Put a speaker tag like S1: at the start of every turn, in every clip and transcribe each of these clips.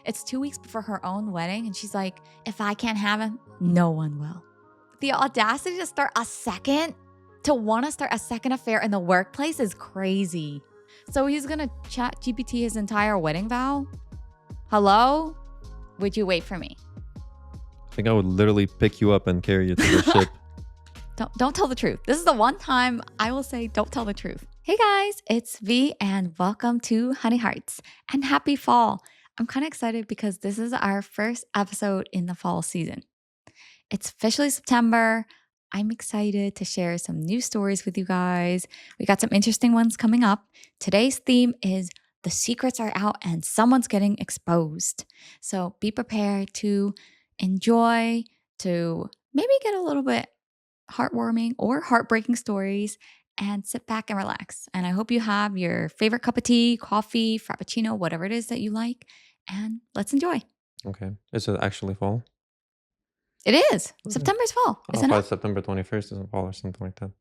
S1: It's 2 weeks before her own wedding, and she's like, if I can't have him, no one will. The audacity to want to start a second affair in the workplace is crazy. So he's gonna chat GPT his entire wedding vow? Hello? Would you wait for me?
S2: I think I would literally pick you up and carry you to the ship.
S1: Don't tell the truth. This is the one time I will say don't tell the truth. Hey guys, it's V and welcome to Honey Hearts and happy fall. I'm kind of excited because this is our first episode in the fall season. It's officially September. I'm excited to share some new stories with you guys. We got some interesting ones coming up. Today's theme is the secrets are out and someone's getting exposed. So be prepared to enjoy, to maybe get a little bit heartwarming or heartbreaking stories and sit back and relax. And I hope you have your favorite cup of tea, coffee, frappuccino, whatever it is that you like. And let's enjoy.
S2: Okay. Is it actually fall?
S1: It is. September's fall,
S2: I
S1: isn't
S2: thought
S1: it?
S2: September 21st is fall or something like that.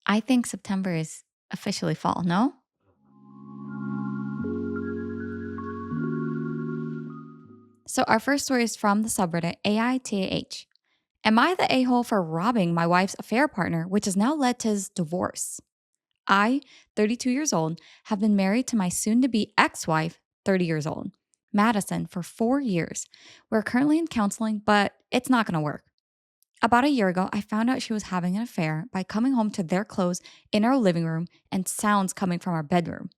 S1: I think September is officially fall, no? So our first story is from the subreddit AITAH. Am I the a-hole for robbing my wife's affair partner, which has now led to his divorce? I, 32 years old, have been married to my soon-to-be ex-wife, 30 years old, Madison, for 4 years. We're currently in counseling, but it's not going to work. About a year ago, I found out she was having an affair by coming home to their clothes in our living room and sounds coming from our bedroom.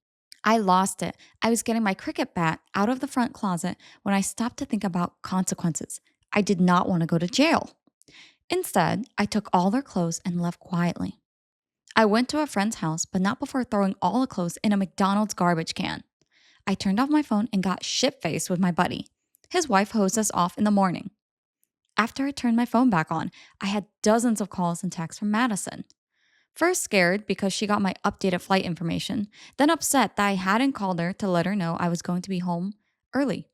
S1: I lost it. I was getting my cricket bat out of the front closet when I stopped to think about consequences. I did not want to go to jail. Instead, I took all their clothes and left quietly. I went to a friend's house, but not before throwing all the clothes in a McDonald's garbage can. I turned off my phone and got shit-faced with my buddy. His wife hosed us off in the morning. After I turned my phone back on, I had dozens of calls and texts from Madison. First scared because she got my updated flight information, then upset that I hadn't called her to let her know I was going to be home early.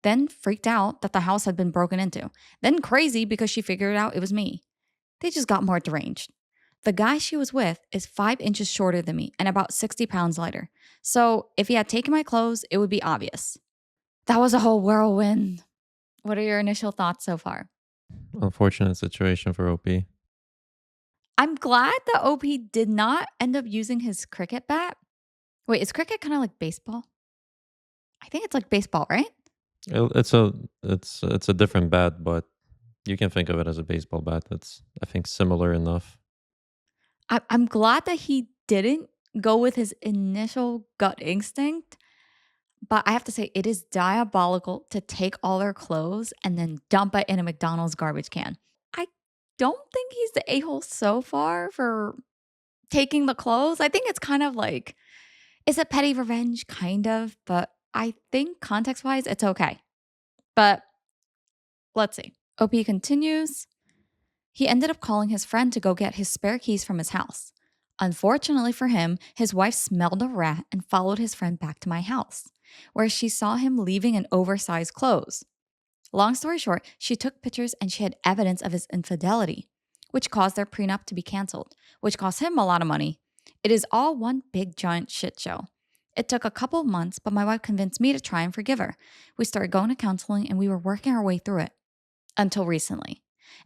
S1: Then freaked out that the house had been broken into. Then crazy because she figured out it was me. They just got more deranged. The guy she was with is 5 inches shorter than me and about 60 pounds lighter. So if he had taken my clothes, it would be obvious. That was a whole whirlwind. What are your initial thoughts so far?
S2: Unfortunate situation for OP.
S1: I'm glad that OP did not end up using his cricket bat. Wait, is cricket kind of like baseball? I think it's like baseball, right?
S2: It's a different bat, but you can think of it as a baseball bat. It's, I think, similar enough.
S1: I'm glad that he didn't go with his initial gut instinct, but I have to say, it is diabolical to take all their clothes and then dump it in a McDonald's garbage can. I don't think he's the a-hole so far for taking the clothes. I think it's kind of like, is it petty revenge? Kind of, but I think context-wise, it's okay. But let's see. OP continues. He ended up calling his friend to go get his spare keys from his house. Unfortunately for him, his wife smelled a rat and followed his friend back to my house, where she saw him leaving in oversized clothes. Long story short, she took pictures and she had evidence of his infidelity, which caused their prenup to be canceled, which cost him a lot of money. It is all one big giant shit show. It took a couple of months, but my wife convinced me to try and forgive her. We started going to counseling and we were working our way through it. Until recently.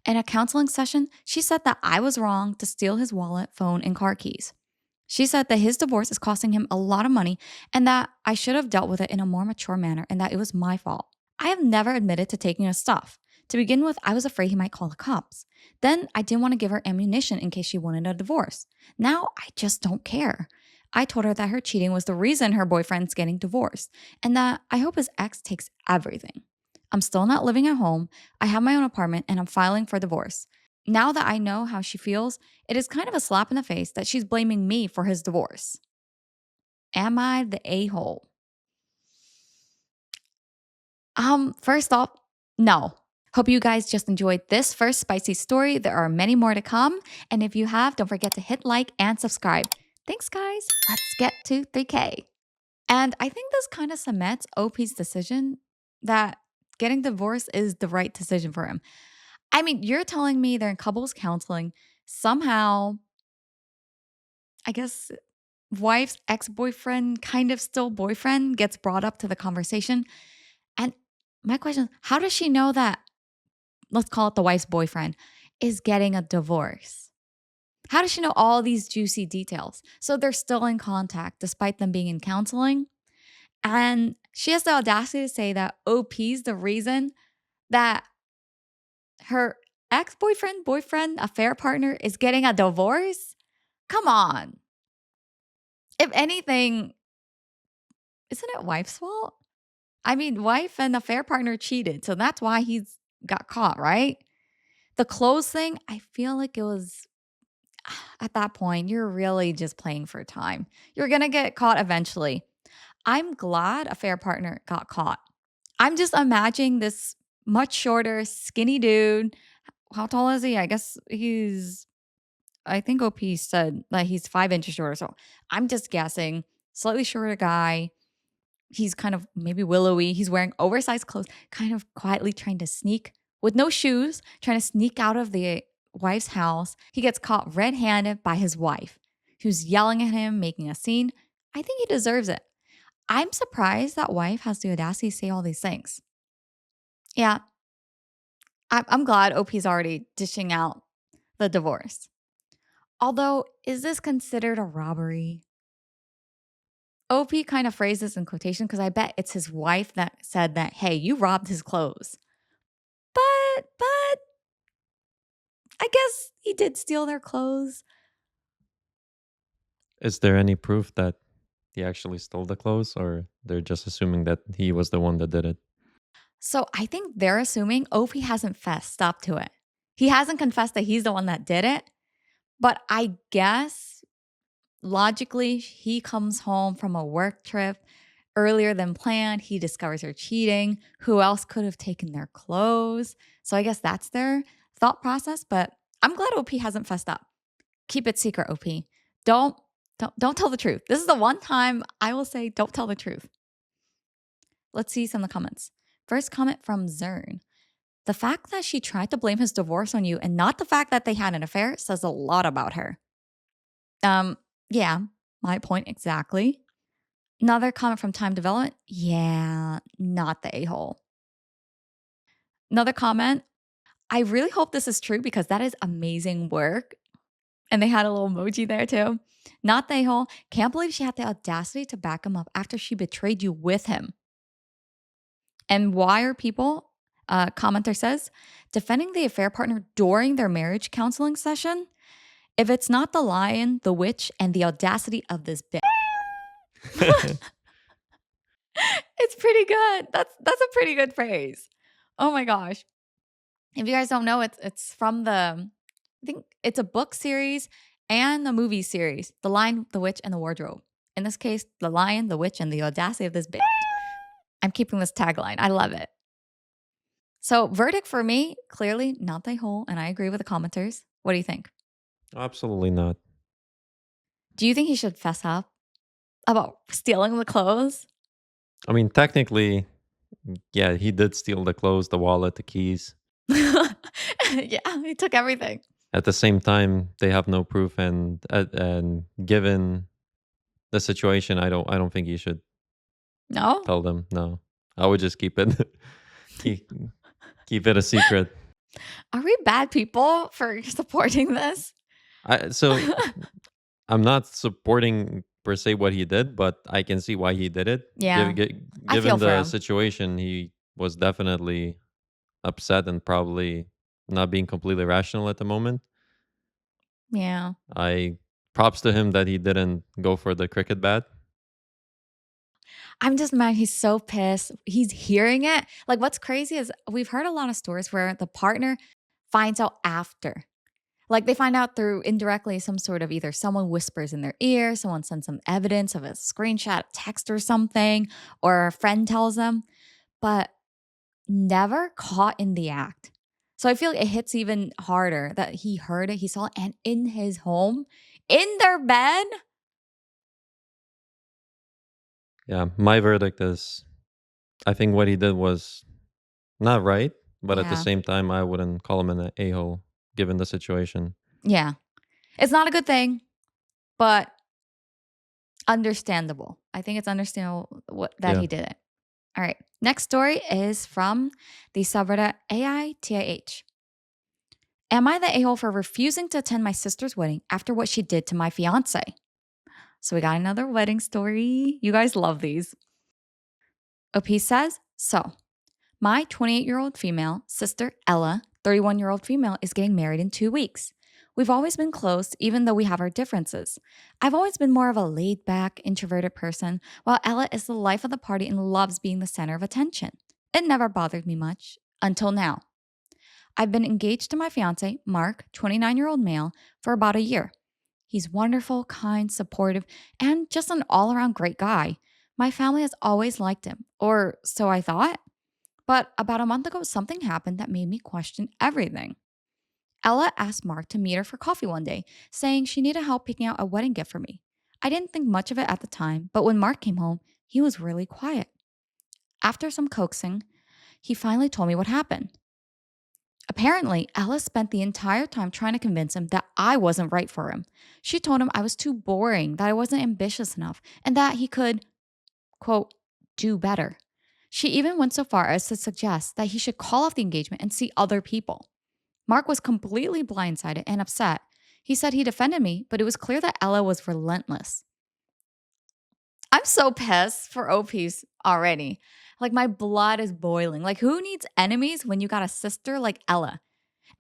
S1: In a counseling session, she said that I was wrong to steal his wallet, phone, and car keys. She said that his divorce is costing him a lot of money and that I should have dealt with it in a more mature manner and that it was my fault. I have never admitted to taking his stuff. To begin with, I was afraid he might call the cops. Then I didn't want to give her ammunition in case she wanted a divorce. Now I just don't care. I told her that her cheating was the reason her boyfriend's getting divorced and that I hope his ex takes everything. I'm still not living at home. I have my own apartment and I'm filing for divorce. Now that I know how she feels, it is kind of a slap in the face that she's blaming me for his divorce. Am I the a-hole? First off, no. Hope you guys just enjoyed this first spicy story. There are many more to come. And if you have, don't forget to hit like and subscribe. Thanks, guys. Let's get to 3K. And I think this kind of cements OP's decision that getting divorced is the right decision for him. I mean, you're telling me they're in couples counseling. Somehow, I guess wife's ex-boyfriend, kind of still boyfriend, gets brought up to the conversation. And my question is, how does she know that, let's call it the wife's boyfriend, is getting a divorce? How does she know all these juicy details? So they're still in contact despite them being in counseling. And she has the audacity to say that OP's the reason that her ex boyfriend, boyfriend, affair partner is getting a divorce. Come on. If anything, isn't it wife's fault? I mean, wife and affair partner cheated. So that's why he's got caught, right? The clothes thing, I feel like it was at that point, you're really just playing for time. You're going to get caught eventually. I'm glad affair partner got caught. I'm just imagining this much shorter, skinny dude. How tall is he? I think OP said that he's 5 inches shorter. So I'm just guessing. Slightly shorter guy. He's kind of maybe willowy. He's wearing oversized clothes, kind of quietly trying to sneak with no shoes, trying to sneak out of the wife's house. He gets caught red handed by his wife, who's yelling at him, making a scene. I think he deserves it. I'm surprised that wife has the audacity to say all these things. Yeah, I'm glad OP's already dishing out the divorce. Although, is this considered a robbery? OP kind of phrased this in quotation because I bet it's his wife that said that, hey, you robbed his clothes. But I guess he did steal their clothes.
S2: Is there any proof that he actually stole the clothes, or they're just assuming that he was the one that did it?
S1: So I think they're assuming OP hasn't fessed up to it. He hasn't confessed that he's the one that did it. But I guess logically, he comes home from a work trip earlier than planned. He discovers her cheating. Who else could have taken their clothes? So I guess that's their thought process. But I'm glad OP hasn't fessed up. Keep it secret, OP. Don't don't tell the truth. This is the one time I will say don't tell the truth. Let's see some of the comments. First comment from Zern. The fact that she tried to blame his divorce on you and not the fact that they had an affair says a lot about her. Yeah, my point exactly. Another comment from Time Development. Yeah, not the a-hole. Another comment. I really hope this is true because that is amazing work. And they had a little emoji there too. Not the a-hole. Can't believe she had the audacity to back him up after she betrayed you with him. And why are people, commenter says, defending the affair partner during their marriage counseling session? If it's not the lion, the witch, and the audacity of this bitch. It's pretty good. That's a pretty good phrase. Oh my gosh. If you guys don't know, it's from I think it's a book series and a movie series, The Lion, the Witch, and the Wardrobe. In this case, The Lion, the Witch, and the Audacity of this bitch. I'm keeping this tagline. I love it. So, verdict for me, clearly not the whole, and I agree with the commenters. What do you think?
S2: Absolutely not.
S1: Do you think he should fess up about stealing the clothes?
S2: I mean, technically, yeah, he did steal the clothes, the wallet, the keys.
S1: Yeah, he took everything.
S2: At the same time, they have no proof, and given the situation, I don't think you should
S1: No?
S2: tell them. No, I would just keep it keep keep it a secret.
S1: Are we bad people for supporting this?
S2: So I'm not supporting per se what he did, but I can see why he did it.
S1: Yeah, I feel
S2: Given
S1: for
S2: the
S1: him.
S2: situation, he was definitely upset and probably not being completely rational at the moment.
S1: Yeah.
S2: I props to him that he didn't go for the cricket bat.
S1: I'm just mad he's so pissed. He's hearing it. Like, what's crazy is we've heard a lot of stories where the partner finds out after. Like, they find out through indirectly some sort of either someone whispers in their ear, someone sends some evidence of a screenshot, text or something, or a friend tells them, but never caught in the act. So I feel like it hits even harder that he heard it, he saw it, and in his home, in their bed.
S2: Yeah, my verdict is I think what he did was not right, but at the
S1: Yeah.
S2: same time, I wouldn't call him an a-hole given the situation.
S1: Yeah. It's not a good thing, but Understandable. I think it's understandable that
S2: Yeah.
S1: he did it. All right. Next story is from the subreddit AITIH. Am I the a-hole for refusing to attend my sister's wedding after what she did to my fiance? So we got another wedding story. You guys love these. OP says, so my 28-year-old female sister, Ella, 31-year-old female, is getting married in 2 weeks. We've always been close, even though we have our differences. I've always been more of a laid back, introverted person, while Ella is the life of the party and loves being the center of attention. It never bothered me much until now. I've been engaged to my fiance, Mark, 29-year-old male, for about a year. He's wonderful, kind, supportive, and just an all around great guy. My family has always liked him, or so I thought. But about a month ago, something happened that made me question everything. Ella asked Mark to meet her for coffee one day, saying she needed help picking out a wedding gift for me. I didn't think much of it at the time, but when Mark came home, he was really quiet. After some coaxing, he finally told me what happened. Apparently, Ella spent the entire time trying to convince him that I wasn't right for him. She told him I was too boring, that I wasn't ambitious enough, and that he could, quote, do better. She even went so far as to suggest that he should call off the engagement and see other people. Mark was completely blindsided and upset. He said he defended me, but it was clear that Ella was relentless. I'm so pissed for OPs already. Like, my blood is boiling. Like, who needs enemies when you got a sister like Ella?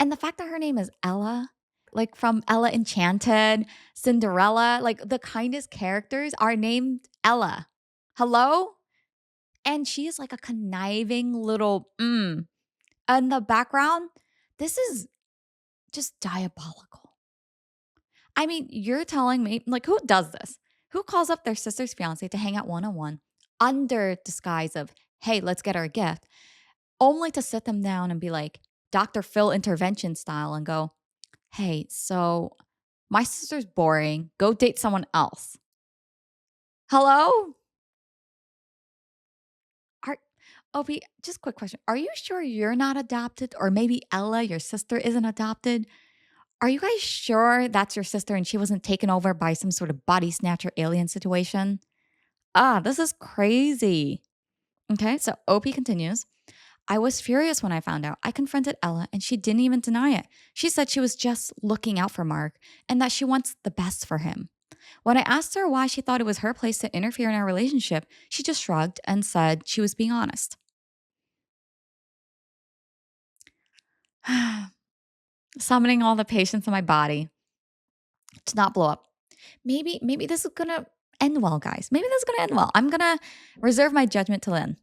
S1: And the fact that her name is Ella, like from Ella Enchanted, Cinderella, like the kindest characters are named Ella. Hello? And she is like a conniving little in the background. This is just diabolical. I mean, you're telling me, like, who does this? Who calls up their sister's fiance to hang out one on one under disguise of, hey, let's get her a gift, only to sit them down and be like, Dr. Phil intervention style and go, hey, so my sister's boring. Go date someone else. Hello? Are Obi, just quick question. Are you sure you're not adopted? Or maybe Ella, your sister, isn't adopted? Are you guys sure that's your sister and she wasn't taken over by some sort of body snatcher alien situation? This is crazy. Okay, so OP continues. I was furious when I found out. I confronted Ella and she didn't even deny it. She said she was just looking out for Mark and that she wants the best for him. When I asked her why she thought it was her place to interfere in our relationship, she just shrugged and said she was being honest. Summoning all the patience in my body to not blow up. Maybe this is gonna end well, guys. Maybe this is gonna end well. I'm gonna reserve my judgment till then.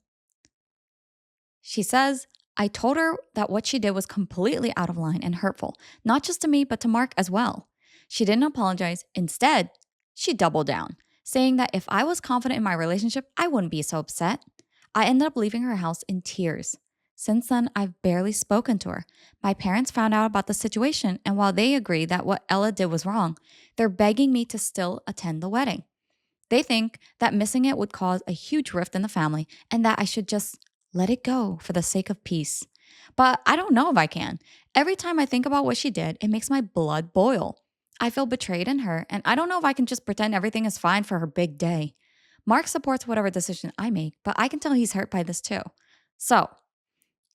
S1: She says, I told her that what she did was completely out of line and hurtful, not just to me, but to Mark as well. She didn't apologize. Instead, she doubled down, saying that if I was confident in my relationship, I wouldn't be so upset. I ended up leaving her house in tears. Since then, I've barely spoken to her. My parents found out about the situation, and while they agree that what Ella did was wrong, they're begging me to still attend the wedding. They think that missing it would cause a huge rift in the family and that I should just let it go for the sake of peace. But I don't know if I can. Every time I think about what she did, it makes my blood boil. I feel betrayed in her, and I don't know if I can just pretend everything is fine for her big day. Mark supports whatever decision I make, but I can tell he's hurt by this too. So,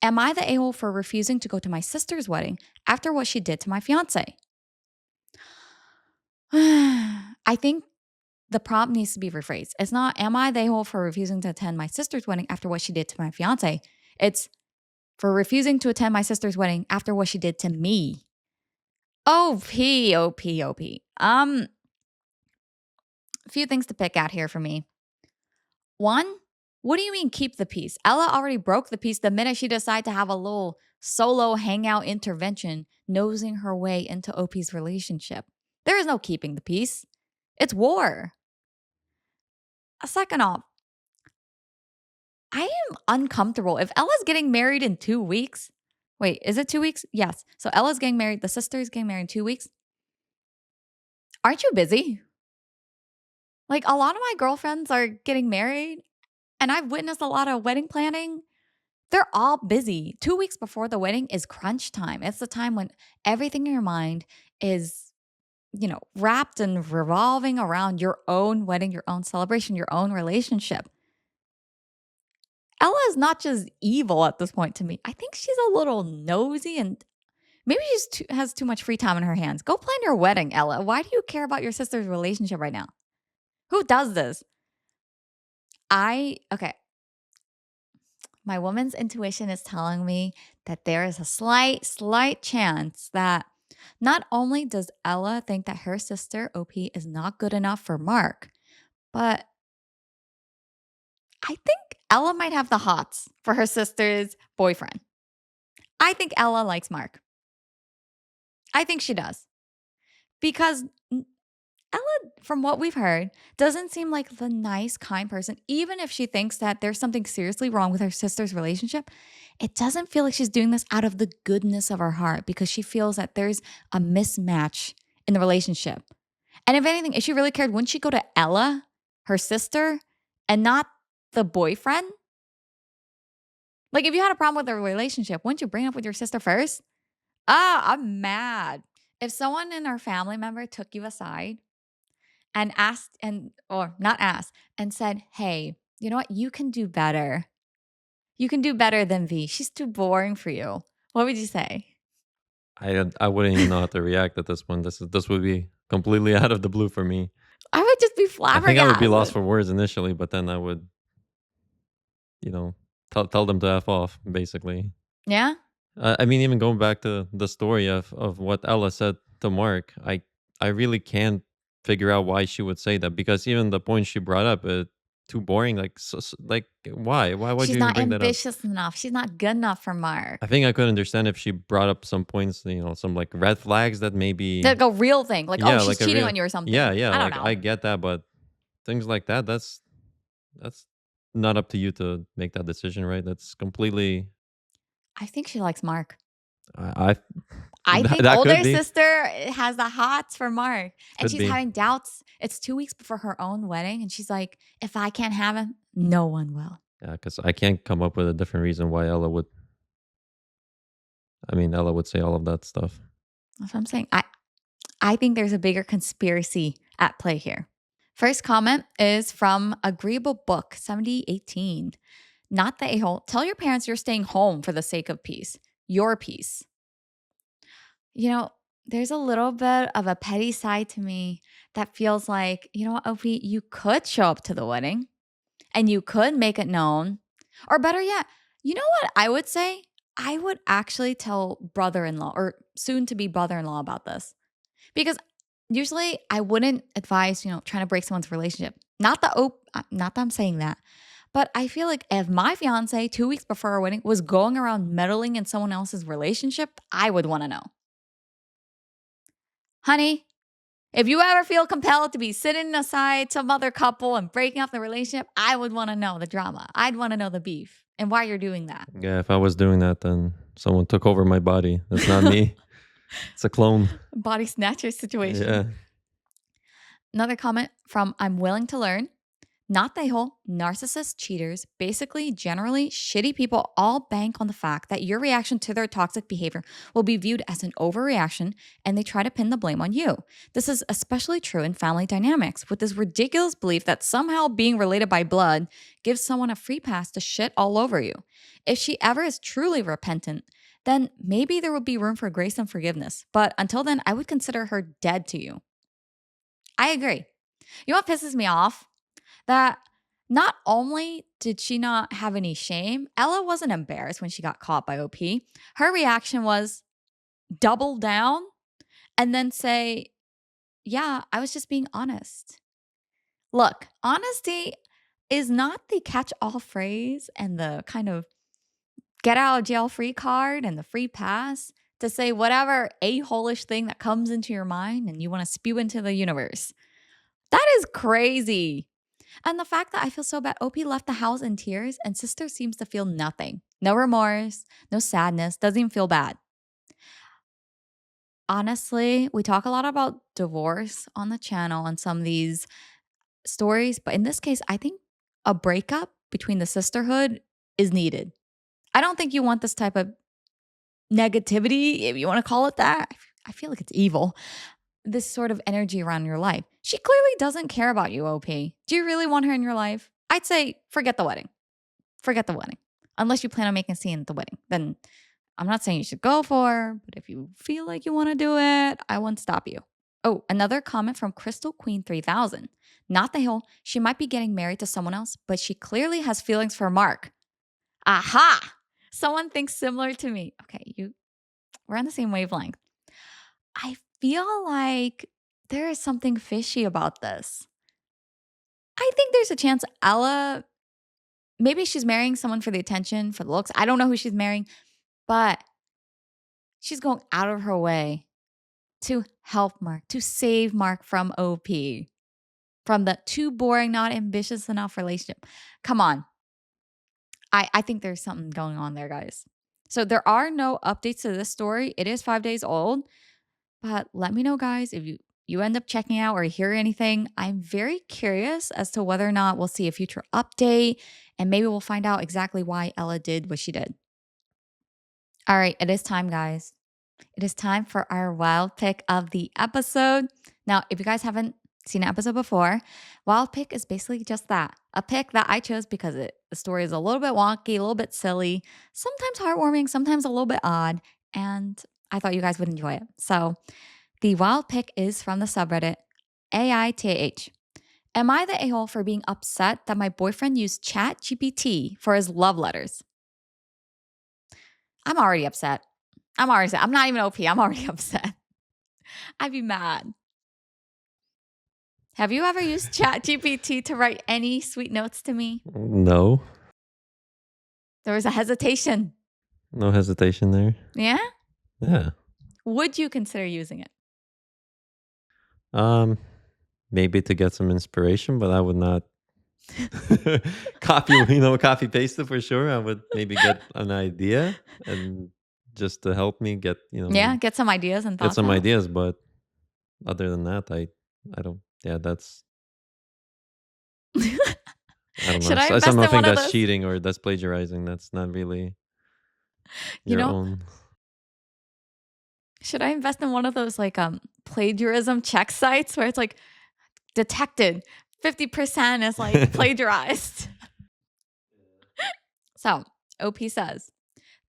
S1: am I the a-hole for refusing to go to my sister's wedding after what she did to my fiance? I think the prompt needs to be rephrased. It's not, am I the a-hole for refusing to attend my sister's wedding after what she did to my fiance? It's for refusing to attend my sister's wedding after what she did to me. OP, OP, OP. A few things to pick out here for me. One, what do you mean keep the peace? Ella already broke the peace the minute she decided to have a little solo hangout intervention, nosing her way into OP's relationship. There is no keeping the peace. It's war. Second off, I am uncomfortable. If Ella's getting married in 2 weeks, wait, is it 2 weeks? Yes. So Ella's getting married, the sister is getting married in 2 weeks. Aren't you busy? Like, a lot of my girlfriends are getting married, and I've witnessed a lot of wedding planning. They're all busy. 2 weeks before the wedding is crunch time. It's the time when everything in your mind is wrapped and revolving around your own wedding, your own celebration, your own relationship. Ella is not just evil at this point to me. I think she's a little nosy and maybe has too much free time in her hands. Go plan your wedding, Ella. Why do you care about your sister's relationship right now? Who does this? Okay. My woman's intuition is telling me that there is a slight chance that not only does Ella think that her sister, OP, is not good enough for Mark, but I think Ella might have the hots for her sister's boyfriend. I think Ella likes Mark. I think she does. Because Ella, from what we've heard, doesn't seem like the nice, kind person. Even if she thinks that there's something seriously wrong with her sister's relationship, it doesn't feel like she's doing this out of the goodness of her heart because she feels that there's a mismatch in the relationship. And if anything, if she really cared, wouldn't she go to Ella, her sister, and not the boyfriend? Like, if you had a problem with the relationship, wouldn't you bring it up with your sister first? I'm mad. If someone in our family member took you aside and asked or not asked and said, "Hey, you know what? You can do better. You can do better than V. She's too boring for you." What would you say?
S2: I wouldn't even know how to react at this point. This would be completely out of the blue for me.
S1: I would just be
S2: I think I would be lost
S1: flabbergasted.
S2: for words initially, but then I would, you know, tell them to f off, basically.
S1: Yeah?
S2: I mean, even going back to the story of what Ella said to Mark, I really can't figure out why she would say that because even the point she brought up, too boring. Like, like why would
S1: She's
S2: you even
S1: not
S2: bring that up?
S1: ambitious enough. She's not good enough for
S2: I
S1: Mark.
S2: think I could understand if she brought up some points, some like red flags that maybe,
S1: Like a real thing. Like, oh,
S2: yeah,
S1: she's
S2: like a
S1: cheating
S2: real,
S1: on you or something.
S2: yeah,
S1: I don't
S2: like I
S1: know.
S2: get that, but things like that, that's not up to you to make that decision, right? That's completely,
S1: I think she likes Mark.
S2: I
S1: I think
S2: that could
S1: older
S2: be,
S1: sister has the hots for Mark, and
S2: could
S1: she's
S2: be.
S1: having doubts. It's 2 weeks before her own wedding, and she's like, "If I can't have him, no one will."
S2: Yeah, because I can't come up with a different reason why Ella would. I mean, Ella would say all of that stuff.
S1: That's what I'm saying. I think there's a bigger conspiracy at play here. First comment is from Agreeable Book 7018. Not the a-hole. Tell your parents you're staying home for the sake of peace. Your peace. You know, there's a little bit of a petty side to me that feels like, you know what, Opie, you could show up to the wedding and you could make it known. Or better yet, you know what I would say? I would actually tell brother in law or soon to be brother in law about this. Because usually I wouldn't advise, trying to break someone's relationship. Not that I'm saying that. But I feel like if my fiance 2 weeks before our wedding was going around meddling in someone else's relationship, I would want to know. Honey, if you ever feel compelled to be sitting aside some other couple and breaking up the relationship, I would want to know the drama. I'd want to know the beef and why you're doing that.
S2: Yeah, if I was doing that, then someone took over my body. That's not me. It's a clone.
S1: Body snatcher situation.
S2: Yeah.
S1: Another comment from I'm willing to learn. Not they whole narcissist cheaters, basically, generally shitty people all bank on the fact that your reaction to their toxic behavior will be viewed as an overreaction and they try to pin the blame on you. This is especially true in family dynamics, with this ridiculous belief that somehow being related by blood gives someone a free pass to shit all over you. If she ever is truly repentant, then maybe there will be room for grace and forgiveness. But until then, I would consider her dead to you. I agree. You know what pisses me off? That not only did she not have any shame, Ella wasn't embarrassed when she got caught by OP. Her reaction was double down and then say, "Yeah, I was just being honest." Look, honesty is not the catch all phrase and the kind of get out of jail free card and the free pass to say whatever a holish thing that comes into your mind and you want to spew into the universe. That is crazy. And the fact that I feel so bad, OP left the house in tears and sister seems to feel nothing. No remorse, no sadness, doesn't even feel bad. Honestly, we talk a lot about divorce on the channel and some of these stories, but in this case, I think a breakup between the sisterhood is needed. I don't think you want this type of negativity, if you want to call it that. I feel like it's evil. this sort of energy around your life. She clearly doesn't care about you, OP. Do you really want her in your life? I'd say forget the wedding. Forget the wedding. Unless you plan on making a scene at the wedding. Then I'm not saying you should go for her, but if you feel like you want to do it, I won't stop you. Oh, another comment from Crystal Queen 3000. Not the hill. She might be getting married to someone else, but she clearly has feelings for Mark. Aha! Someone thinks similar to me. Okay, we're on the same wavelength. I feel like there is something fishy about this. I think there's a chance Ella, maybe she's marrying someone for the attention, for the looks. I don't know who she's marrying, but she's going out of her way to help Mark, to save Mark from OP, from the too boring, not ambitious enough relationship. Come on. I think there's something going on there, guys. So there are no updates to this story. It is 5 days old, but let me know, guys, if you end up checking out or hear anything. I'm very curious as to whether or not we'll see a future update, and maybe we'll find out exactly why Ella did what she did. All right, it is time, guys. It is time for our wild pick of the episode. Now, if you guys haven't seen an episode before, wild pick is basically just that, a pick that I chose because the story is a little bit wonky, a little bit silly, sometimes heartwarming, sometimes a little bit odd, and I thought you guys would enjoy it. So the wild pick is from the subreddit AITH. Am I the a-hole for being upset that my boyfriend used ChatGPT for his love letters? I'm already upset. I'm already upset. I'm not even OP. I'm already upset. I'd be mad. Have you ever used ChatGPT to write any sweet notes to me?
S2: No.
S1: There was a hesitation.
S2: No hesitation there.
S1: Yeah?
S2: Yeah.
S1: Would you consider using it?
S2: Maybe to get some inspiration, but I would not copy paste it for sure. I would maybe get an idea and just to help me get,
S1: Yeah, get some ideas and
S2: get
S1: thoughts
S2: some
S1: out.
S2: ideas. But other than that, I don't. Yeah, that's I don't know.
S1: Should I
S2: I
S1: invest
S2: somehow
S1: in one
S2: think
S1: of
S2: that's
S1: those?
S2: cheating or that's plagiarizing. That's not really
S1: You
S2: your
S1: know,
S2: own.
S1: should I invest in one of those like plagiarism check sites where it's like detected 50% is like plagiarized? So, OP says,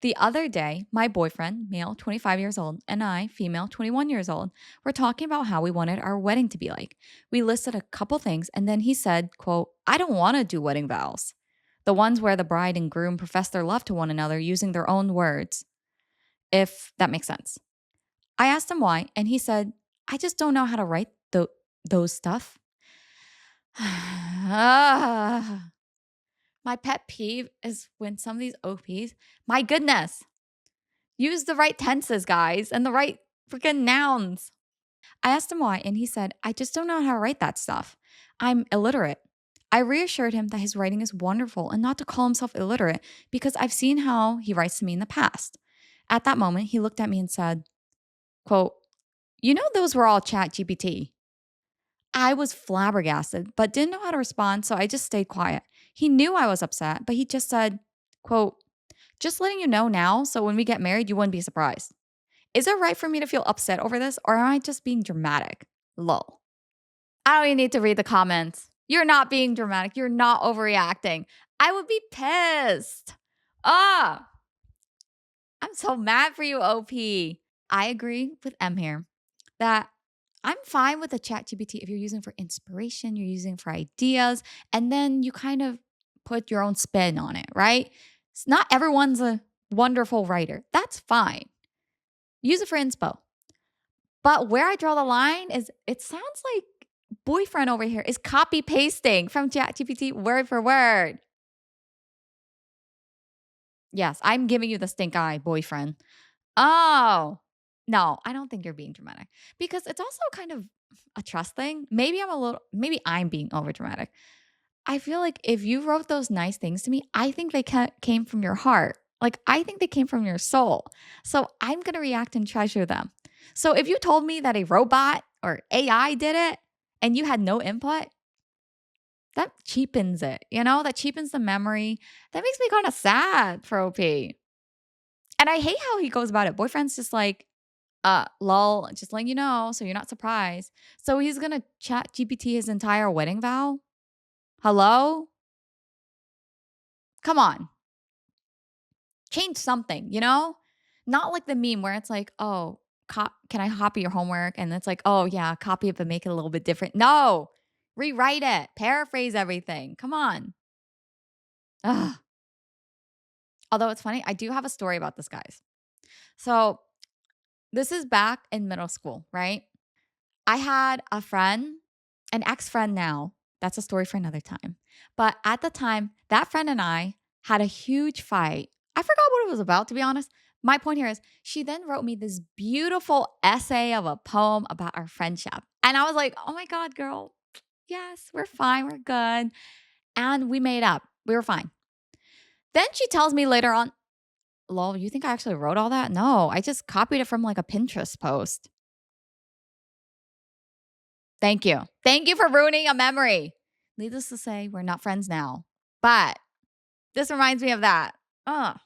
S1: the other day, my boyfriend, male 25 years old, and I, female 21 years old, were talking about how we wanted our wedding to be like. We listed a couple things, and then he said, quote, I don't want to do wedding vows. The ones where the bride and groom profess their love to one another using their own words, if that makes sense. I asked him why, and he said, I just don't know how to write those stuff. My pet peeve is when some of these OPs, my goodness, use the right tenses, guys, and the right freaking nouns. I asked him why, and he said, I just don't know how to write that stuff. I'm illiterate. I reassured him that his writing is wonderful and not to call himself illiterate because I've seen how he writes to me in the past. At that moment, he looked at me and said, quote, you know, those were all Chat GPT. I was flabbergasted, but didn't know how to respond, so I just stayed quiet. He knew I was upset, but he just said, quote, just letting you know now, so when we get married, you wouldn't be surprised. Is it right for me to feel upset over this, or am I just being dramatic? Lol. I don't even need to read the comments. You're not being dramatic. You're not overreacting. I would be pissed. Ah, I'm so mad for you, OP. I agree with M here that I'm fine with the chat GPT if you're using for inspiration, you're using for ideas, and then you kind of put your own spin on it, right? It's not everyone's a wonderful writer. That's fine. Use it for inspo. But where I draw the line is it sounds like boyfriend over here is copy pasting from ChatGPT word for word. Yes, I'm giving you the stink eye, boyfriend. Oh, no, I don't think you're being dramatic because it's also kind of a trust thing. Maybe I'm being over dramatic. I feel like if you wrote those nice things to me, I think they came from your heart. Like, I think they came from your soul. So I'm going to react and treasure them. So if you told me that a robot or AI did it and you had no input, that cheapens it, that cheapens the memory. That makes me kind of sad for OP. And I hate how he goes about it. Boyfriend's just like, Lol, just letting you know so you're not surprised. So he's gonna chat GPT his entire wedding vow? Hello? Come on, change something, you know? Not like the meme where it's like, oh, can I copy your homework? And it's like, oh, yeah, copy it, but make it a little bit different. No, rewrite it, paraphrase everything. Come on. Ugh. Although it's funny, I do have a story about this, guys. So this is back in middle school, right? I had a friend, an ex friend now. That's a story for another time. But at the time, that friend and I had a huge fight. I forgot what it was about, to be honest. My point here is she then wrote me this beautiful essay of a poem about our friendship. And I was like, oh my God, girl. Yes, we're fine. We're good. And we made up. We were fine. Then she tells me later on, lol, you think I actually wrote all that? No, I just copied it from like a Pinterest post. Thank you. Thank you for ruining a memory. Needless to say, we're not friends now. But this reminds me of that. Ugh.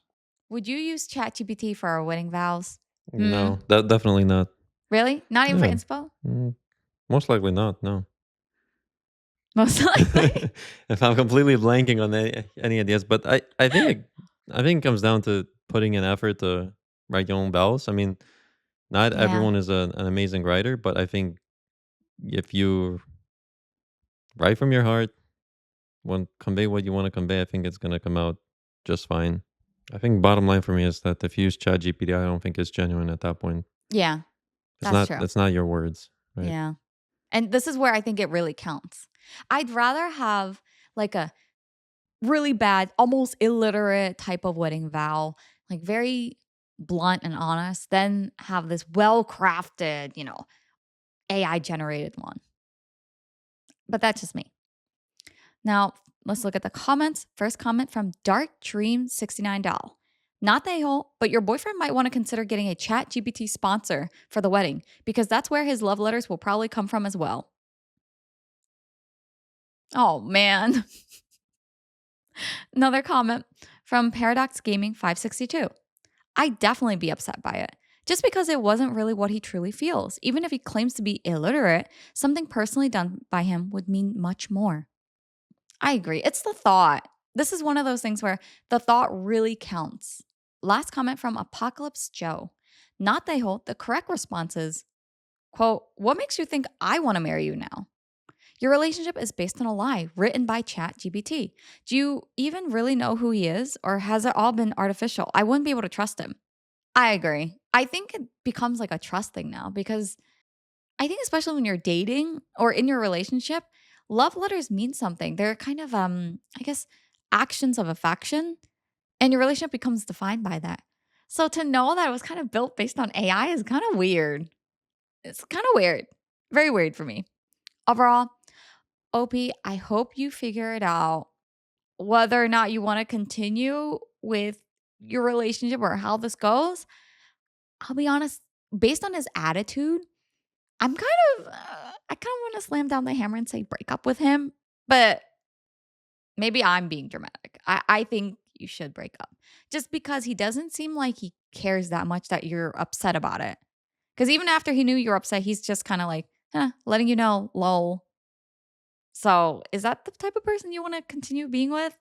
S1: Would you use ChatGPT for our wedding vows? Hmm.
S2: No, definitely not.
S1: Really? Not even for
S2: Yeah,
S1: inspo?
S2: mm, most likely not. No.
S1: Most likely.
S2: If I'm completely blanking on any ideas, but I think it comes down to putting an effort to write your own bells. I mean, not
S1: Yeah.
S2: everyone is an amazing writer, but I think if you write from your heart, want convey what you want to convey, I think it's gonna come out just fine. I think bottom line for me is that if you use ChatGPT, I don't think it's genuine at that point.
S1: Yeah. That's true.
S2: It's not your words, right?
S1: Yeah. And this is where I think it really counts. I'd rather have like a really bad, almost illiterate type of wedding vow, like very blunt and honest, than have this well crafted, AI generated one. But that's just me. Now, let's look at the comments. First comment from Dark Dream 69 Doll. Not the a-hole, but your boyfriend might want to consider getting a Chat GPT sponsor for the wedding because that's where his love letters will probably come from as well. Oh, man. Another comment from Paradox Gaming 562. I'd definitely be upset by it. Just because it wasn't really what he truly feels. Even if he claims to be illiterate, something personally done by him would mean much more. I agree. It's the thought. This is one of those things where the thought really counts. Last comment from Apocalypse Joe. Not the whole, the correct response is, quote, what makes you think I want to marry you now? Your relationship is based on a lie written by ChatGPT. Do you even really know who he is, or has it all been artificial? I wouldn't be able to trust him. I agree. I think it becomes like a trust thing now because I think especially when you're dating or in your relationship, love letters mean something. They're kind of I guess actions of affection and your relationship becomes defined by that. So to know that it was kind of built based on AI is kind of weird. It's kind of weird. Very weird for me. Overall, OP, I hope you figure it out whether or not you want to continue with your relationship or how this goes. I'll be honest, based on his attitude, I kind of want to slam down the hammer and say break up with him, but maybe I'm being dramatic. I think you should break up just because he doesn't seem like he cares that much that you're upset about it. Because even after he knew you were upset, he's just kind of like, letting you know, lol. So is that the type of person you want to continue being with?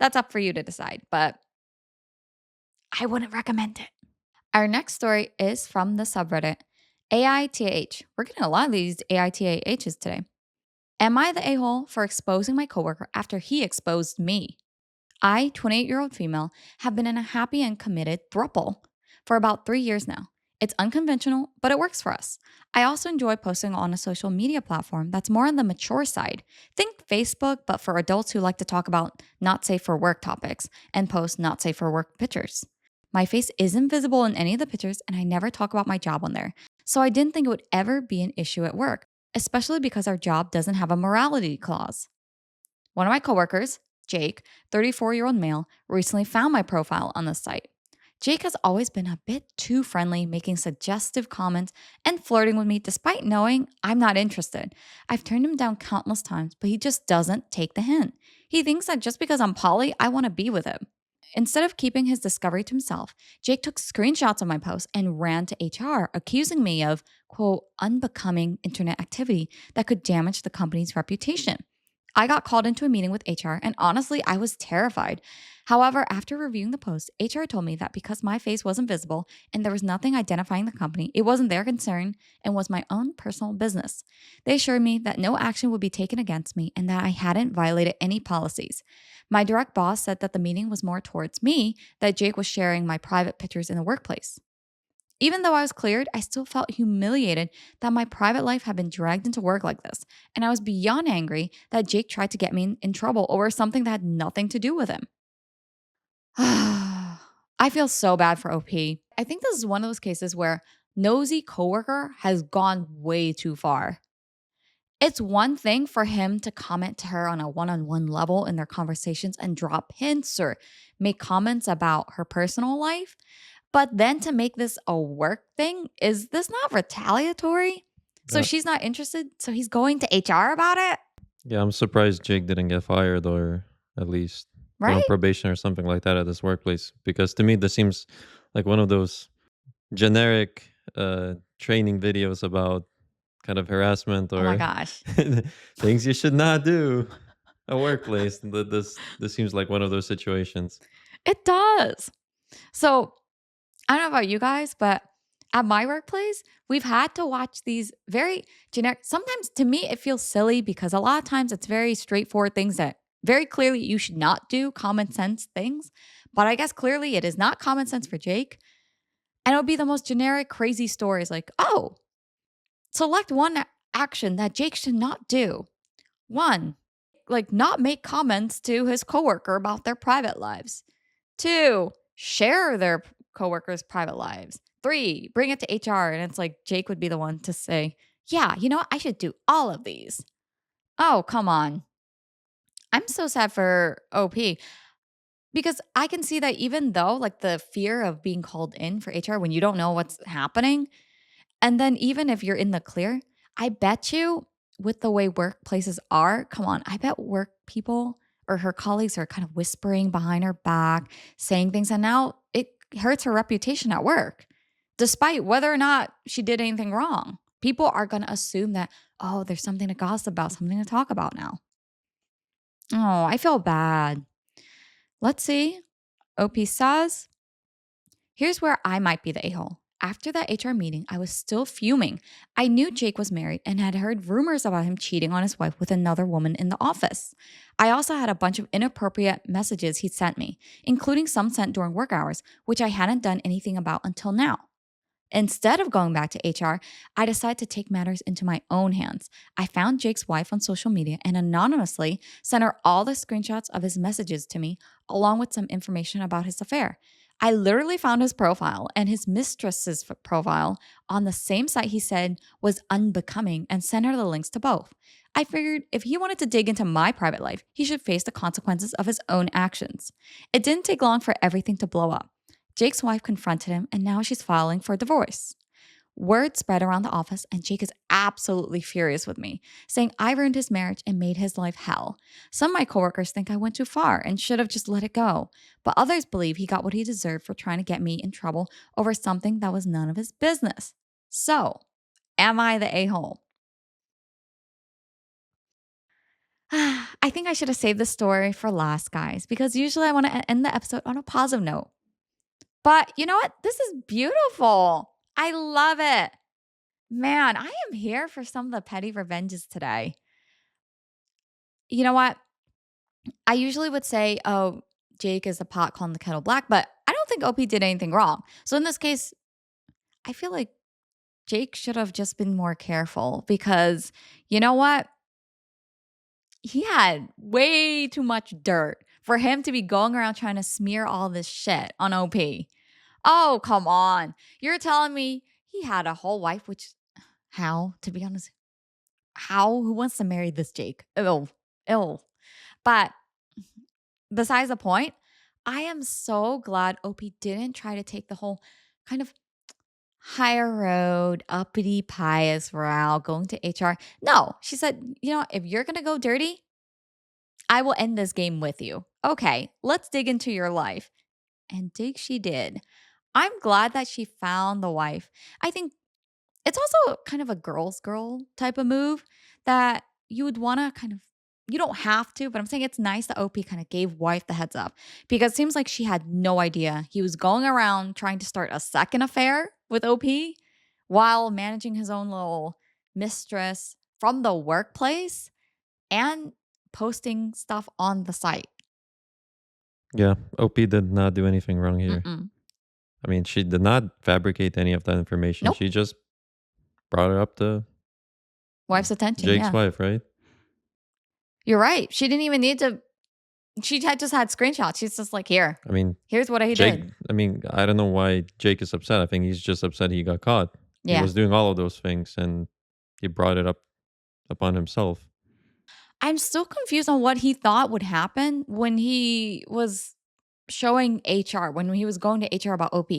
S1: That's up for you to decide, but I wouldn't recommend it. Our next story is from the subreddit AITH. We're getting a lot of these AITAHs today. Am I the a-hole for exposing my coworker after he exposed me? I, 28-year-old female, have been in a happy and committed throuple for about 3 years now. It's unconventional, but it works for us. I also enjoy posting on a social media platform that's more on the mature side. Think Facebook, but for adults who like to talk about not safe for work topics and post not safe for work pictures. My face isn't visible in any of the pictures, and I never talk about my job on there. So I didn't think it would ever be an issue at work, especially because our job doesn't have a morality clause. One of my coworkers, Jake, 34-year-old male, recently found my profile on the site. Jake has always been a bit too friendly, making suggestive comments and flirting with me despite knowing I'm not interested. I've turned him down countless times, but he just doesn't take the hint. He thinks that just because I'm poly, I want to be with him. Instead of keeping his discovery to himself, Jake took screenshots of my post and ran to HR, accusing me of, quote, unbecoming internet activity that could damage the company's reputation. I got called into a meeting with HR, and honestly, I was terrified. However, after reviewing the post, HR told me that because my face wasn't visible and there was nothing identifying the company, it wasn't their concern and was my own personal business. They assured me that no action would be taken against me and that I hadn't violated any policies. My direct boss said that the meeting was more towards me, that Jake was sharing my private pictures in the workplace. Even though I was cleared, I still felt humiliated that my private life had been dragged into work like this, and I was beyond angry that Jake tried to get me in trouble over something that had nothing to do with him. I feel so bad for OP. I think this is one of those cases where nosy coworker has gone way too far. It's one thing for him to comment to her on a one-on-one level in their conversations and drop hints or make comments about her personal life, but then to make this a work thing, is this not retaliatory? So
S2: Yeah,
S1: she's not interested, so he's going to HR about it,
S2: yeah. I'm surprised Jake didn't get fired or at least put on
S1: right?
S2: probation or something like that at this workplace. Because to me, this seems like one of those generic training videos about kind of harassment
S1: Oh my
S2: or
S1: gosh.
S2: things you should not do at workplace. This seems like one of those situations.
S1: It does. So I don't know about you guys, but at my workplace, we've had to watch these very generic. Sometimes to me, it feels silly because a lot of times it's very straightforward things that very clearly you should not do, common sense things. But I guess clearly it is not common sense for Jake. And it'll be the most generic, crazy stories like, oh, select one action that Jake should not do. One, like not make comments to his coworker about their private lives. Two, share their coworkers' private lives. Three, bring it to HR. And it's like Jake would be the one to say, yeah, you know what? I should do all of these. Oh, come on. I'm so sad for OP because I can see that even though, like, the fear of being called in for HR when you don't know what's happening, and then even if you're in the clear, I bet you with the way workplaces are, come on, I bet work people or her colleagues are kind of whispering behind her back, saying things, and now it hurts her reputation at work, despite whether or not she did anything wrong. People are going to assume that, oh, there's something to gossip about, something to talk about now. Oh, I feel bad. Let's see. OP says, here's where I might be the a hole. After that HR meeting, I was still fuming. I knew Jake was married and had heard rumors about him cheating on his wife with another woman in the office. I also had a bunch of inappropriate messages he'd sent me, including some sent during work hours, which I hadn't done anything about until now. Instead of going back to HR, I decided to take matters into my own hands. I found Jake's wife on social media and anonymously sent her all the screenshots of his messages to me, along with some information about his affair. I literally found his profile and his mistress's profile on the same site he said was unbecoming and sent her the links to both. I figured if he wanted to dig into my private life, he should face the consequences of his own actions. It didn't take long for everything to blow up. Jake's wife confronted him, and now she's filing for divorce. Word spread around the office, and Jake is absolutely furious with me, saying I ruined his marriage and made his life hell. Some of my coworkers think I went too far and should have just let it go, but others believe he got what he deserved for trying to get me in trouble over something that was none of his business. So, am I the a hole? I think I should have saved the story for last, guys, because usually I want to end the episode on a positive note. But you know what? This is beautiful. I love it. Man, I am here for some of the petty revenges today. You know what? I usually would say, oh, Jake is the pot calling the kettle black, but I don't think OP did anything wrong. So in this case, I feel like Jake should have just been more careful because you know what? He had way too much dirt for him to be going around trying to smear all this shit on OP. Oh, come on. You're telling me he had a whole wife, which how, to be honest, how? Who wants to marry this Jake? Ew. Ew. But besides the point, I am so glad OP didn't try to take the whole kind of higher road, uppity, pious route, going to HR. No, she said, you know, if you're going to go dirty, I will end this game with you. Okay, let's dig into your life. and dig she did. I'm glad that she found the wife. I think it's also kind of a girl's girl type of move that you would want to kind of you don't have to, but I'm saying it's nice that OP kind of gave wife the heads up because it seems like she had no idea he was going around trying to start a second affair with OP while managing his own little mistress from the workplace and posting stuff on the site.
S2: Yeah, OP did not do anything wrong here.
S1: Mm-mm.
S2: I mean, she did not fabricate any of that information.
S1: Nope.
S2: She just brought it up to
S1: Wife's attention.
S2: Jake's
S1: Yeah.
S2: wife, right?
S1: You're right. She didn't even need to. She had just had screenshots. She's just like, here,
S2: I mean,
S1: here's what I
S2: Jake,
S1: did.
S2: I mean, I don't know why Jake is upset. I think he's just upset he got caught. He
S1: Yeah.
S2: was doing all of those things and he brought it up upon himself.
S1: I'm still confused on what he thought would happen when he was showing HR, when he was going to HR about OP.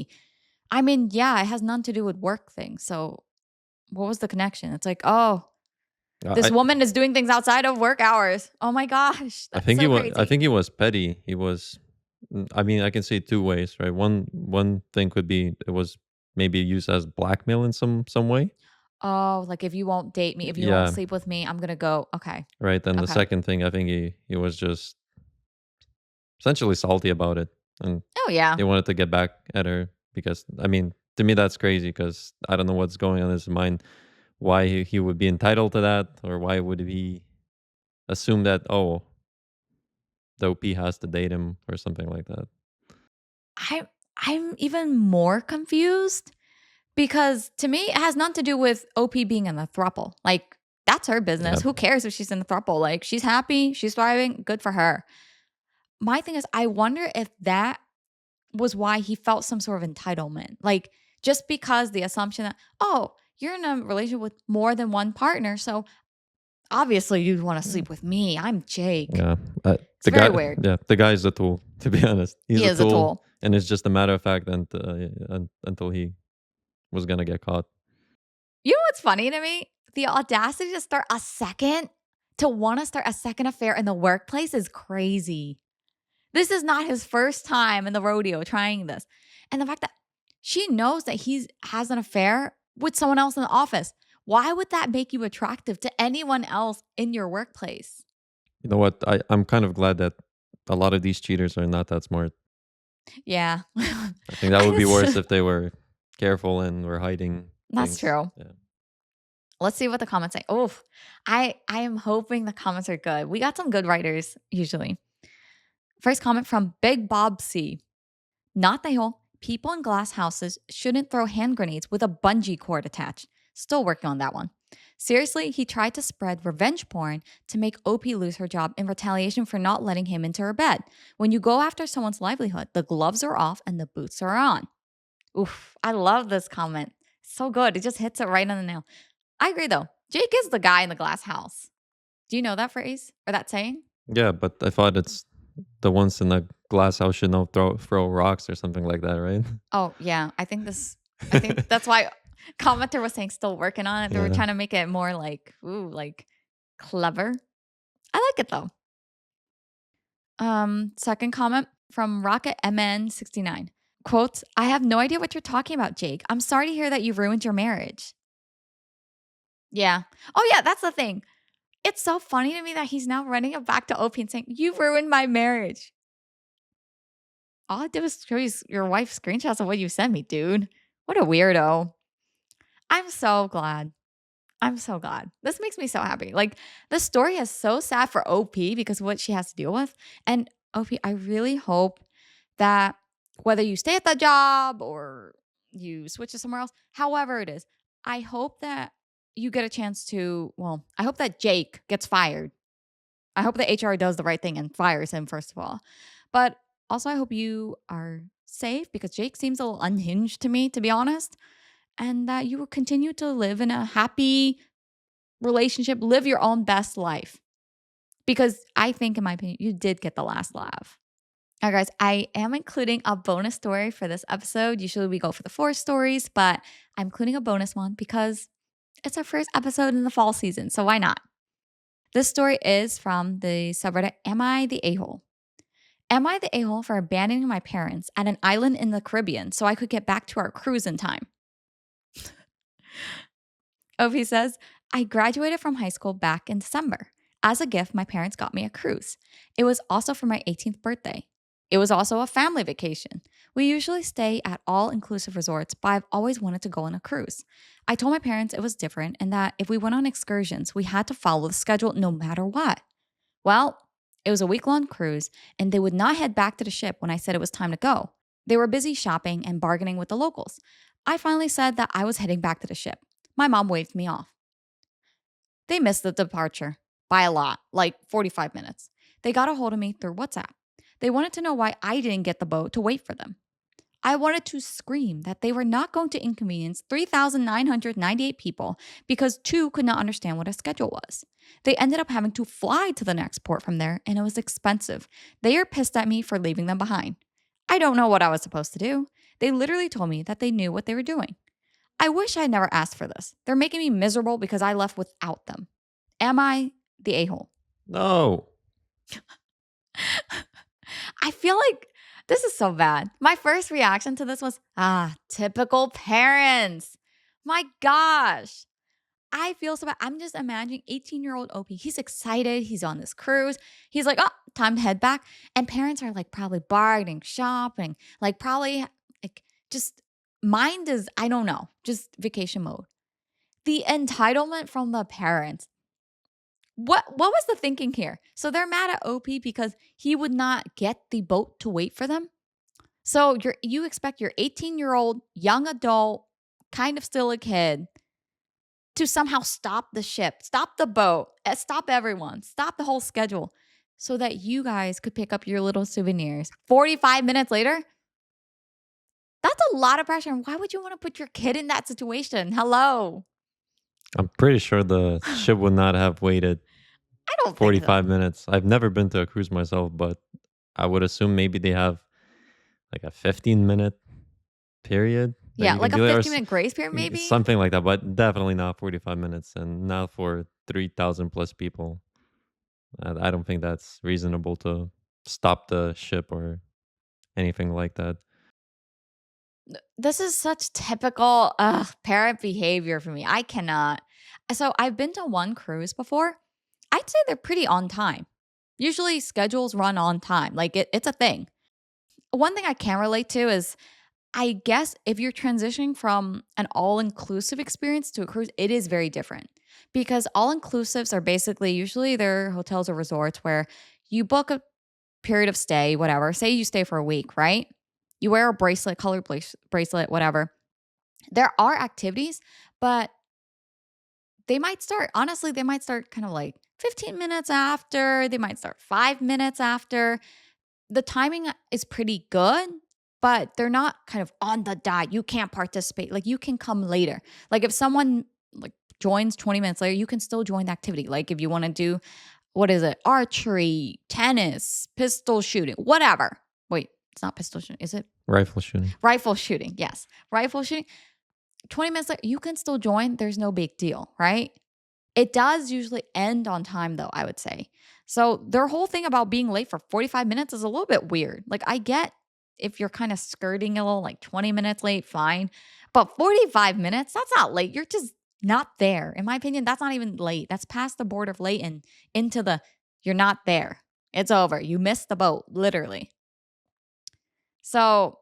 S1: I mean, yeah, it has nothing to do with work things. So what was the connection? It's like, oh, this
S2: I
S1: woman is doing things outside of work hours. Oh my gosh,
S2: I
S1: that's
S2: think
S1: so
S2: I
S1: crazy.
S2: think he was petty. He was I mean, I can say two ways, right? One thing could be it was maybe used as blackmail in some way.
S1: Oh, like if you won't date me, if you won't
S2: Yeah,
S1: sleep with me, I'm gonna go. Okay.
S2: right. And the
S1: Okay.
S2: second thing, I think he was just essentially salty about it, and
S1: Oh yeah.
S2: he wanted to get back at her because I mean, to me that's crazy because I don't know what's going on in his mind, why he would be entitled to that, or why would he assume that the OP has to date him or something like that.
S1: I I'm even more confused because to me it has nothing to do with OP being in the throuple. Like that's her
S2: Yeah,
S1: business. Who cares if she's in the throuple? Like she's happy, she's thriving, good for her. My thing is I wonder if that was why he felt some sort of entitlement. Like just because the assumption that, oh, you're in a relationship with more than one partner, so obviously you'd want to sleep with me. I'm Jake.
S2: yeah.
S1: It's very weird.
S2: The guy is a tool. To be honest, he's
S1: He
S2: a
S1: is a
S2: tool,
S1: tool.
S2: and it's just a matter of fact until he was gonna get caught.
S1: You know what's funny to me? The audacity to want to start a second affair in the workplace is crazy. This is not his first time in the rodeo trying this. And the fact that she knows that he has an affair with someone else in the office. Why would that make you attractive to anyone else in your workplace?
S2: You know what? I'm kind of glad that a lot of these cheaters are not that smart.
S1: Yeah.
S2: I think that would be worse
S1: That's
S2: if they were careful and were hiding
S1: that's
S2: things.
S1: true.
S2: Yeah.
S1: Let's see what the comments say. Oh, I am hoping the comments are good. We got some good writers usually. First comment from Big Bob C. Not the whole. People in glass houses shouldn't throw hand grenades with a bungee cord attached. Still working on that one. Seriously, he tried to spread revenge porn to make OP lose her job in retaliation for not letting him into her bed. When you go after someone's livelihood, the gloves are off and the boots are on. Oof, I love this comment. So good. It just hits it right on the nail. I agree though. Jake is the guy in the glass house. Do you know that phrase or that saying?
S2: Yeah, but I thought it's the ones in the glass house should not throw rocks or something like that, right?
S1: Oh, yeah. I think that's why commenter was saying still working on it. They were
S2: Yeah.
S1: trying to make it more like, ooh, like clever. I like it though. Second comment from Rocket MN69. Quotes, I have no idea what you're talking about, Jake. I'm sorry to hear that you ruined your marriage. Yeah. Oh, yeah, that's the thing. It's so funny to me that he's now running it back to OP and saying, you ruined my marriage. All I did was show you your wife's screenshots of what you sent me, dude. What a weirdo. I'm so glad. I'm so glad. This makes me so happy. Like the story is so sad for OP because of what she has to deal with. And OP, I really hope that whether you stay at that job or you switch to somewhere else, however it is, I hope that you get a chance to, well, I hope that Jake gets fired. I hope the HR does the right thing and fires him, first of all. But also, I hope you are safe because Jake seems a little unhinged to me, to be honest, and that you will continue to live in a happy relationship, live your own best life. Because I think, in my opinion, you did get the last laugh. All right, guys, I am including a bonus story for this episode. Usually we go for the 4 stories, but I'm including a bonus one because it's our first episode in the fall season. So why not? This story is from the subreddit Am I the A-hole? Am I the a hole for abandoning my parents at an island in the Caribbean so I could get back to our cruise in time? Opie says, I graduated from high school back in December. As a gift, my parents got me a cruise. It was also for my 18th birthday. It was also a family vacation. We usually stay at all inclusive resorts, but I've always wanted to go on a cruise. I told my parents it was different and that if we went on excursions, we had to follow the schedule no matter what. Well, it was a week long cruise, and they would not head back to the ship when I said it was time to go. They were busy shopping and bargaining with the locals. I finally said that I was heading back to the ship. My mom waved me off. They missed the departure by a lot, like 45 minutes. They got a hold of me through WhatsApp. They wanted to know why I didn't get the boat to wait for them. I wanted to scream that they were not going to inconvenience 3,998 people because two could not understand what a schedule was. They ended up having to fly to the next port from there, and it was expensive. They are pissed at me for leaving them behind. I don't know what I was supposed to do. They literally told me that they knew what they were doing. I wish I had never asked for this. They're making me miserable because I left without them. Am I the a hole?
S2: No.
S1: I feel like this is so bad. My first reaction to this was, typical parents. My gosh. I feel so bad. I'm just imagining 18-year-old Opie. He's excited. He's on this cruise. He's like, oh, time to head back. And parents are like probably bargaining, shopping, like probably like just mind is, I don't know, just vacation mode. The entitlement from the parents. What was the thinking here? So they're mad at OP because he would not get the boat to wait for them. So you expect your 18-year-old young adult, kind of still a kid, to somehow stop the ship, stop the boat, stop everyone, stop the whole schedule so that you guys could pick up your little souvenirs. 45 minutes later? That's a lot of pressure. And why would you want to put your kid in that situation? Hello.
S2: I'm pretty sure the
S1: I
S2: ship would not have waited
S1: don't think so.
S2: 45 minutes. I've never been to a cruise myself, but I would assume maybe they have like a 15-minute period that
S1: Yeah,
S2: you can
S1: like a
S2: be there, or
S1: 15-minute grace period, maybe?
S2: something like that, but definitely not 45 minutes and not for 3,000 plus people. I don't think that's reasonable to stop the ship or anything like that.
S1: This is such typical parent behavior for me. I cannot. So I've been to one cruise before. I'd say they're pretty on time. Usually schedules run on time. Like it's a thing. One thing I can relate to is I guess if you're transitioning from an all inclusive experience to a cruise, it is very different because all inclusives are basically usually they're hotels or resorts where you book a period of stay, whatever. Say you stay for a week, right? You wear a bracelet, colored bracelet, whatever. There are activities, but they might start kind of like 15 minutes after, they might start 5 minutes after. The timing is pretty good, but they're not kind of on the dot. You can't participate. Like you can come later. Like if someone like joins 20 minutes later, you can still join the activity. Like if you want to do what is it? Archery, tennis, pistol shooting, whatever. Wait, it's not pistol shooting, is it?
S2: Rifle shooting.
S1: Rifle shooting. Yes. Rifle shooting. 20 minutes later, you can still join. There's no big deal, right? It does usually end on time, though, I would say. So their whole thing about being late for 45 minutes is a little bit weird. Like, I get if you're kind of skirting a little, like 20 minutes late, fine. But 45 minutes, that's not late. You're just not there. In my opinion, that's not even late. That's past the border of late and into the you're not there. It's over. You missed the boat, literally. So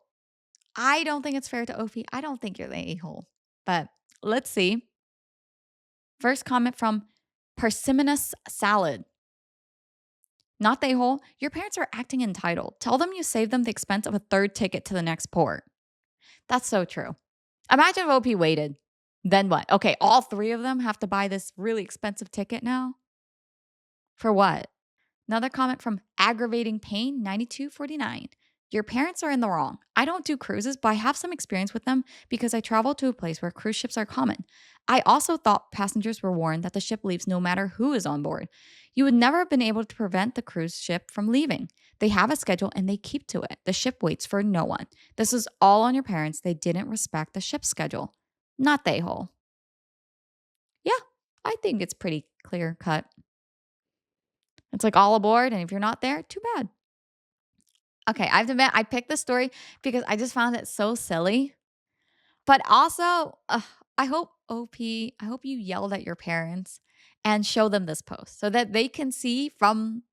S1: I don't think it's fair to Ophi. I don't think you're the a hole. But let's see. First comment from Persimmonous Salad. Not the a-hole. Your parents are acting entitled. Tell them you saved them the expense of a third ticket to the next port. That's so true. Imagine if OP waited. Then what? Okay, all three of them have to buy this really expensive ticket now? For what? Another comment from Aggravating Pain 9249. Your parents are in the wrong. I don't do cruises, but I have some experience with them because I travel to a place where cruise ships are common. I also thought passengers were warned that the ship leaves no matter who is on board. You would never have been able to prevent the cruise ship from leaving. They have a schedule and they keep to it. The ship waits for no one. This is all on your parents. They didn't respect the ship's schedule. Not they whole. Yeah, I think it's pretty clear cut. It's like all aboard, and if you're not there, too bad. Okay, I have to admit, I picked this story because I just found it so silly. But also, I hope you yelled at your parents and show them this post so that they can see from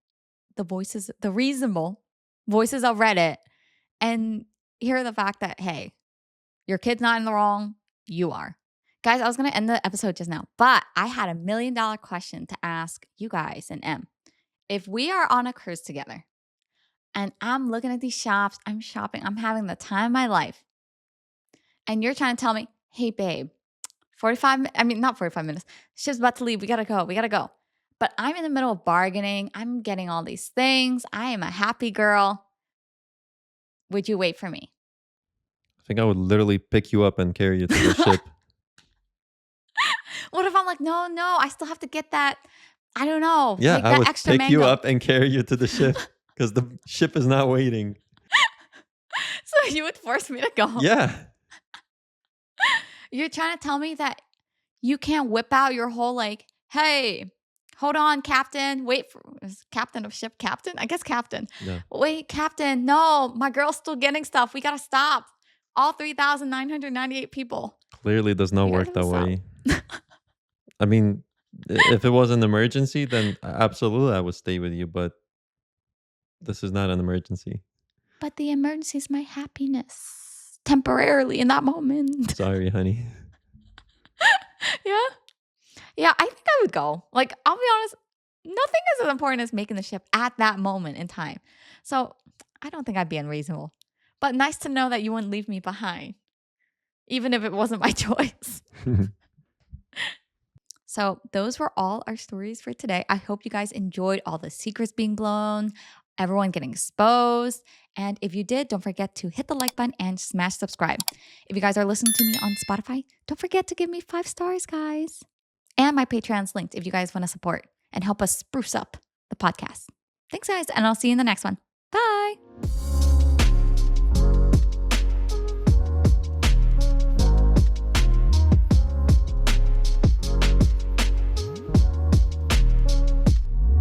S1: the reasonable voices of Reddit and hear the fact that, hey, your kid's not in the wrong, you are. Guys, I was going to end the episode just now, but I had $1 million question to ask you guys and M. If we are on a cruise together and I'm looking at these shops, I'm shopping, I'm having the time of my life, and you're trying to tell me, hey, babe, I mean, not 45 minutes. She's about to leave. We got to go. We got to go. But I'm in the middle of bargaining. I'm getting all these things. I am a happy girl. Would you wait for me?
S2: I think I would literally pick you up and carry you to the ship.
S1: What if I'm like, no, no, I still have to get that, I don't know,
S2: Yeah,
S1: like
S2: I
S1: that
S2: would
S1: extra
S2: pick you
S1: mango.
S2: up and carry you to the ship because the ship is not waiting.
S1: So you would force me to go.
S2: Yeah.
S1: You're trying to tell me that you can't whip out your whole like, hey, hold on, captain. Wait for is captain of ship captain? I guess captain.
S2: Yeah.
S1: Wait, captain. No, my girl's still getting stuff. We gotta stop. All 3,998 people.
S2: Clearly does not
S1: We
S2: work
S1: gotta
S2: that
S1: stop.
S2: way. I mean, if it was an emergency, then absolutely I would stay with you, but this is not an emergency.
S1: But the emergency is my happiness temporarily in that moment.
S2: Sorry, honey.
S1: Yeah. Yeah, I think I would go. Like, I'll be honest, nothing is as important as making the ship at that moment in time. So I don't think I'd be unreasonable. But nice to know that you wouldn't leave me behind, even if it wasn't my choice. So those were all our stories for today. I hope you guys enjoyed all the secrets being blown, everyone getting exposed. And if you did, don't forget to hit the like button and smash subscribe. If you guys are listening to me on Spotify, don't forget to give me 5 stars, guys. And my Patreon's linked if you guys want to support and help us spruce up the podcast. Thanks, guys, and I'll see you in the next one. Bye.